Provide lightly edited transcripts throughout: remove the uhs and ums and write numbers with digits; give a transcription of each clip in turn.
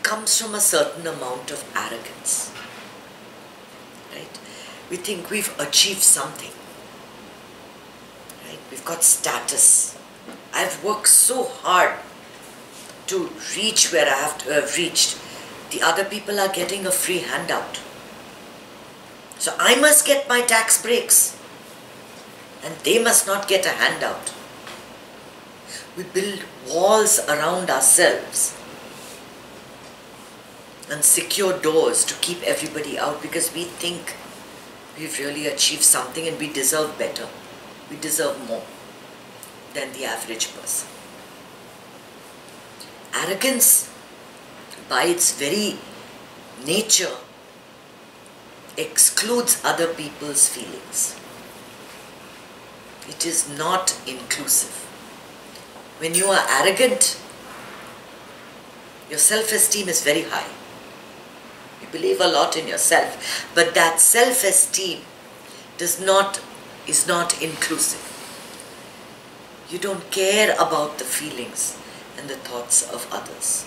comes from a certain amount of arrogance. Right? We think we've achieved something. Right? We've got status. I've worked so hard to reach where I have to have reached. The other people are getting a free handout. So I must get my tax breaks. And they must not get a handout. We build walls around ourselves and secure doors to keep everybody out because we think we've really achieved something and we deserve better. We deserve more than the average person. Arrogance, by its very nature, excludes other people's feelings. It is not inclusive. When you are arrogant, your self-esteem is very high. You believe a lot in yourself, but that self-esteem is not inclusive. You don't care about the feelings and the thoughts of others.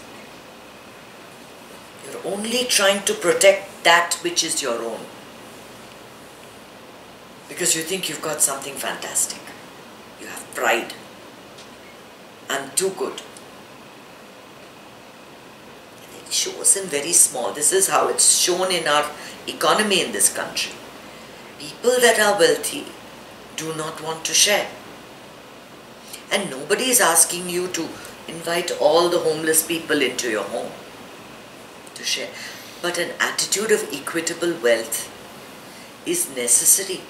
You're only trying to protect that which is your own. Because you think you've got something fantastic. You have pride. I'm too good. And it shows in very small. This is how it's shown in our economy in this country. People that are wealthy do not want to share. And nobody is asking you to invite all the homeless people into your home to share. But an attitude of equitable wealth is necessary.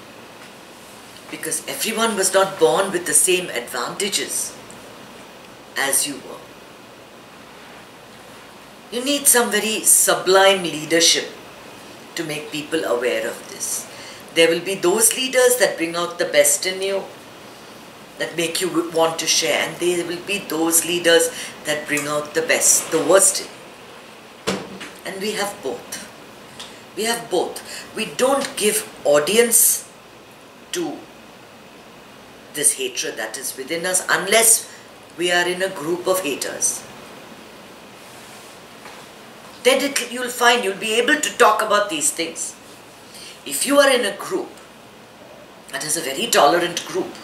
Because everyone was not born with the same advantages as you were. You need some very sublime leadership to make people aware of this. There will be those leaders that bring out the best in you, that make you want to share, and there will be those leaders that bring out the best, the worst in you. And we have both. We have both. We don't give audience to this hatred that is within us unless we are in a group of haters. Then you'll find you'll be able to talk about these things. If you are in a group that is a very tolerant group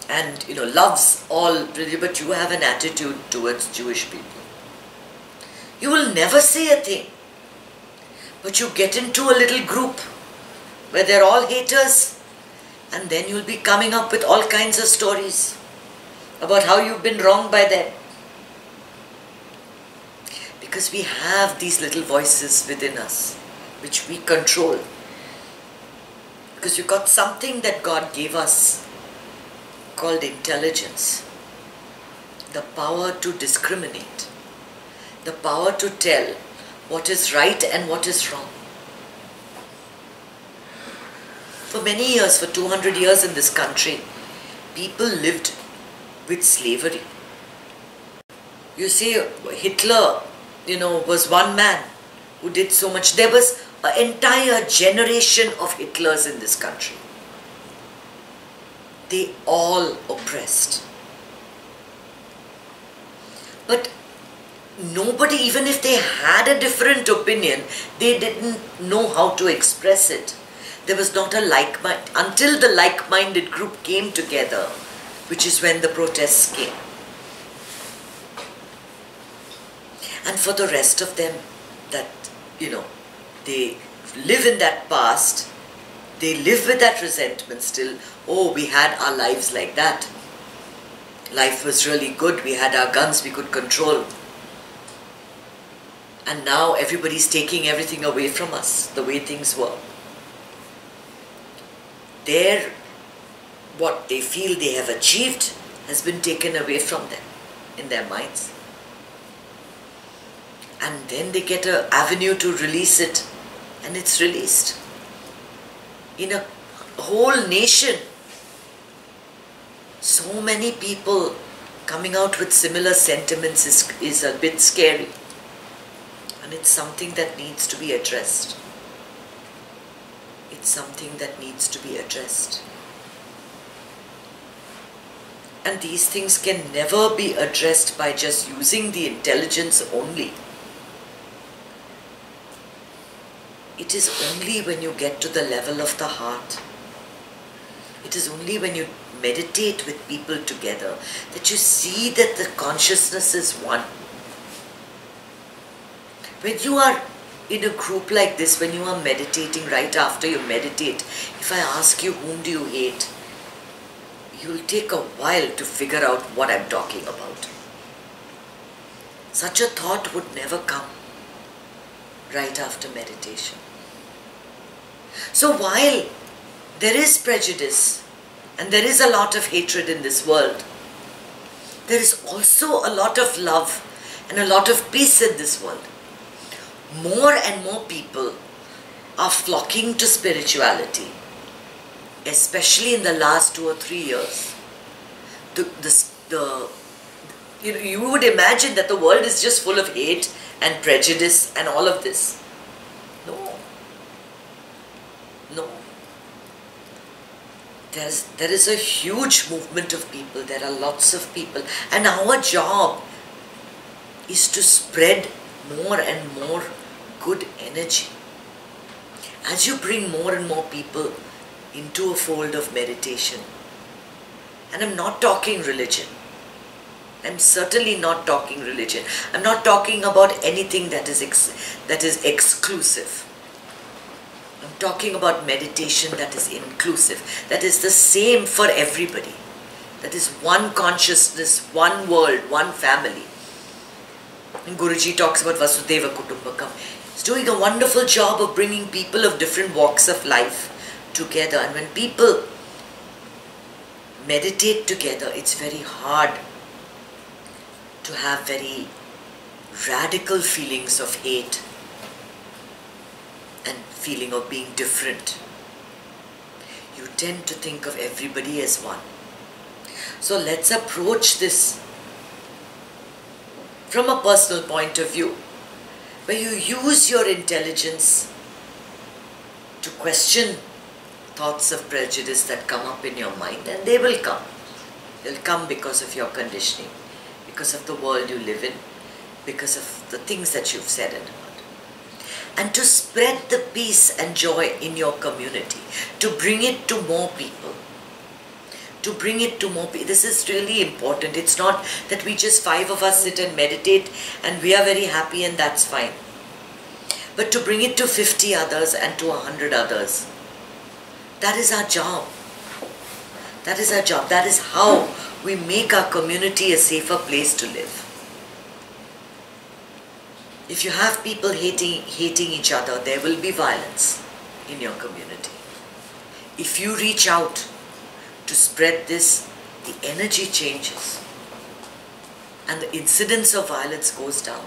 and loves all, but you have an attitude towards Jewish people, you will never say a thing. But you get into a little group where they're all haters, and then you'll be coming up with all kinds of stories about how you've been wronged by them. Because we have these little voices within us, which we control. Because we've got something that God gave us called intelligence. The power to discriminate. The power to tell what is right and what is wrong. For many years, for 200 years in this country, people lived with slavery. You see, Hitler, was one man who did so much. There was an entire generation of Hitlers in this country. They all oppressed. But nobody, even if they had a different opinion, they didn't know how to express it. There was not a like-mind, until the like-minded group came together, which is when the protests came. And for the rest of them, that, they live in that past, they live with that resentment still. Oh, we had our lives like that. Life was really good, we had our guns, we could control. And now everybody's taking everything away from us, the way things were. What they feel they have achieved has been taken away from them in their minds. And then they get an avenue to release it, and it's released. In a whole nation, so many people coming out with similar sentiments is a bit scary. And it's something that needs to be addressed. It's something that needs to be addressed. And these things can never be addressed by just using the intelligence only. it is only when you get to the level of the heart, it is only when you meditate with people together that you see that the consciousness is one. When you are in a group like this, when you are meditating, right after you meditate, if I ask you, whom do you hate? You'll take a while to figure out what I'm talking about. Such a thought would never come right after meditation. So while there is prejudice and there is a lot of hatred in this world, there is also a lot of love and a lot of peace in this world. More and more people are flocking to spirituality, especially in the last 2 or 3 years. You would imagine that the world is just full of hate and prejudice and all of this. No. No. There is a huge movement of people. There are lots of people. And our job is to spread more and more good energy. As you bring more and more people into a fold of meditation, and I'm not talking religion. I'm certainly not talking religion. I'm not talking about anything that is exclusive. I'm talking about meditation that is inclusive, that is the same for everybody. That is one consciousness, one world, one family. And Guruji talks about Vasudeva Kutumbakam. He's doing a wonderful job of bringing people of different walks of life together. And when people meditate together, it's very hard to have very radical feelings of hate and feeling of being different. You tend to think of everybody as one. So let's approach this from a personal point of view, where you use your intelligence to question thoughts of prejudice that come up in your mind, and they will come. They'll come because of your conditioning, because of the world you live in, because of the things that you've said and heard. And to spread the peace and joy in your community, to bring it to more people. To bring it to more people. This is really important. It's not that we just 5 of us sit and meditate and we are very happy and that's fine. But to bring it to 50 others and to 100 others. That is our job. That is our job. That is how we make our community a safer place to live. If you have people hating each other, there will be violence in your community. If you reach out to spread this, the energy changes and the incidence of violence goes down.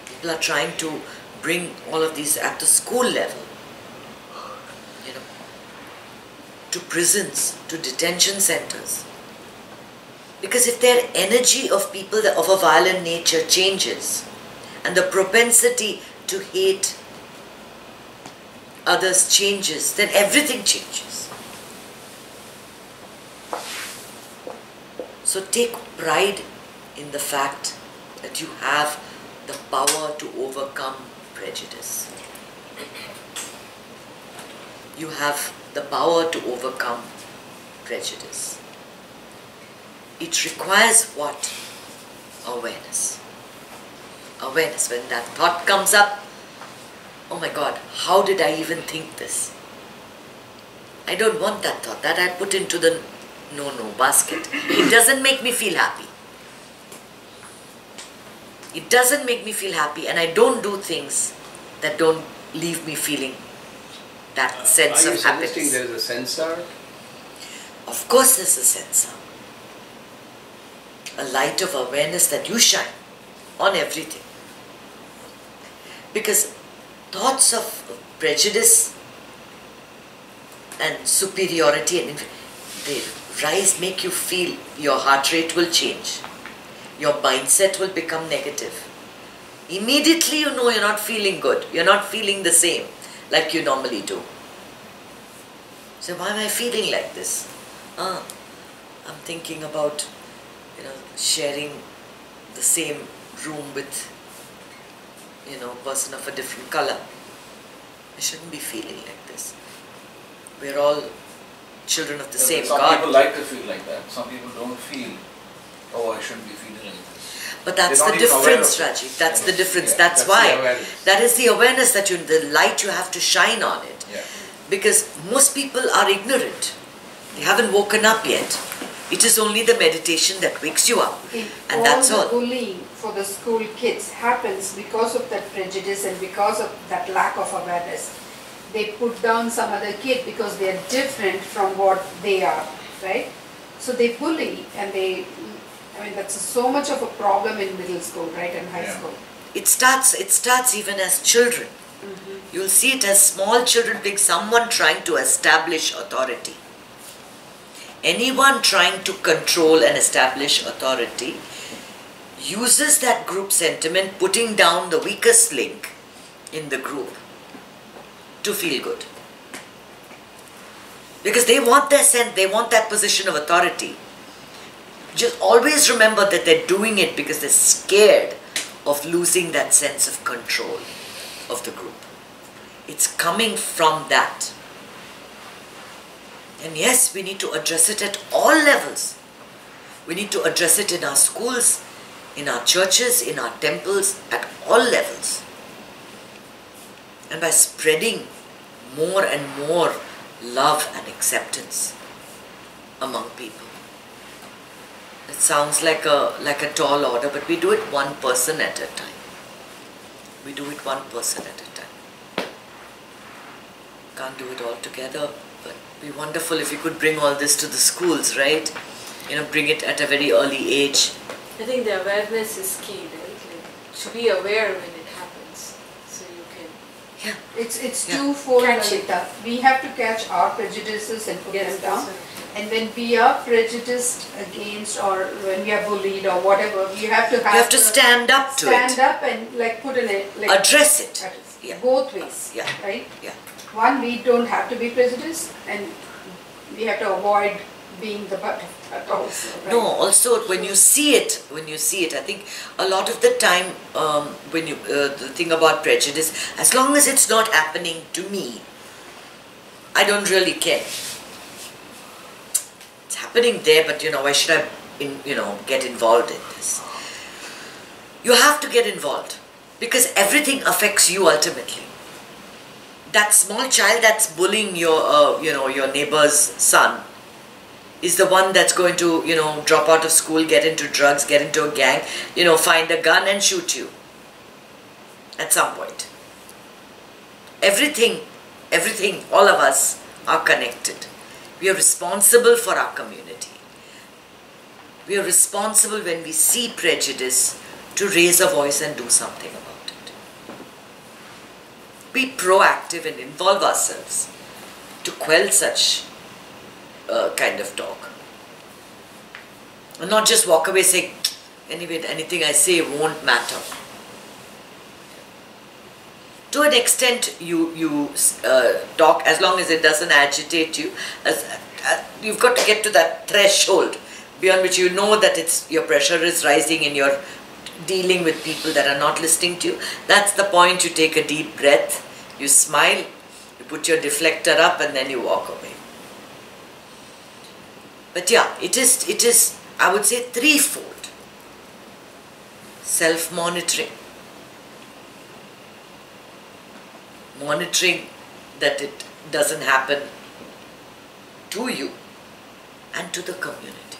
People are trying to bring all of these at the school level, to prisons, to detention centers. Because if their energy of people of a violent nature changes and the propensity to hate others changes, then everything changes. So take pride in the fact that you have the power to overcome prejudice. You have the power to overcome prejudice. It requires what? Awareness. Awareness. When that thought comes up, oh my God, how did I even think this? I don't want that thought. That I put into the no basket. It doesn't make me feel happy. It doesn't make me feel happy, and I don't do things that don't leave me feeling that sense of happiness. Are you suggesting there is a censor? Of course there's a censor. A light of awareness that you shine on everything. Because thoughts of prejudice and superiority, and they rise, make you feel your heart rate will change. Your mindset will become negative. Immediately you know you're not feeling good. You're not feeling the same like you normally do. So why am I feeling like this? I'm thinking about, sharing the same room with person of a different color. I shouldn't be feeling like this. We're all children of the same some God. Some people like to feel like that. Some people don't feel, oh, I shouldn't be feeling like this. But that's the difference, Rajiv. That's the difference. Yeah, that's why. That is the awareness that the light you have to shine on it. Yeah. Because most people are ignorant. They haven't woken up yet. It is only the meditation that wakes you up. And that's all. The bullying for the school kids happens because of that prejudice and because of that lack of awareness. They put down some other kid because they are different from what they are, right? So they bully and that's so much of a problem in middle school, right, and high school. It starts even as children. You'll see it as small children being someone trying to establish authority. Anyone trying to control and establish authority uses that group sentiment, putting down the weakest link in the group to feel good. Because they want they want that position of authority. Just always remember that they're doing it because they're scared of losing that sense of control of the group. It's coming from that. And yes, we need to address it at all levels. We need to address it in our schools, in our churches, in our temples, at all levels. And by spreading more and more love and acceptance among people. It sounds like a tall order, but we do it one person at a time. We do it one person at a time. Can't do it all together, but it'd be wonderful if we could bring all this to the schools, right? Bring it at a very early age. I think the awareness is key, right? To be aware when it happens, so you can. Yeah. It's twofold, Lalita. We have to catch our prejudices and put them down. Right. And when we are prejudiced against, or when we are bullied or whatever, we have to stand up to it. Stand up and put in it. Address it. Yeah. Both ways. Yeah. Right? Yeah. One, we don't have to be prejudiced, and we have to avoid being the butt of that also. Right? No, also when you see it, I think a lot of the time when the thing about prejudice, as long as it's not happening to me, I don't really care. It's happening there, but why should I get involved in this? You have to get involved because everything affects you ultimately. That small child that's bullying your neighbor's son is the one that's going to drop out of school, get into drugs, get into a gang, find a gun and shoot you at some point. Everything, all of us are connected. We are responsible for our community. We are responsible when we see prejudice to raise a voice and do something about it. Be proactive and involve ourselves to quell such kind of talk. And not just walk away saying, anyway, anything I say won't matter. To an extent, you talk as long as it doesn't agitate you. You've got to get to that threshold beyond which you know that your pressure is rising and you're dealing with people that are not listening to you. That's the point. You take a deep breath, you smile, you put your deflector up, and then you walk away. But yeah, it is I would say threefold. Self-monitoring. Monitoring that it doesn't happen to you and to the community.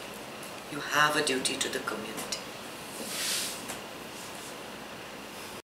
You have a duty to the community.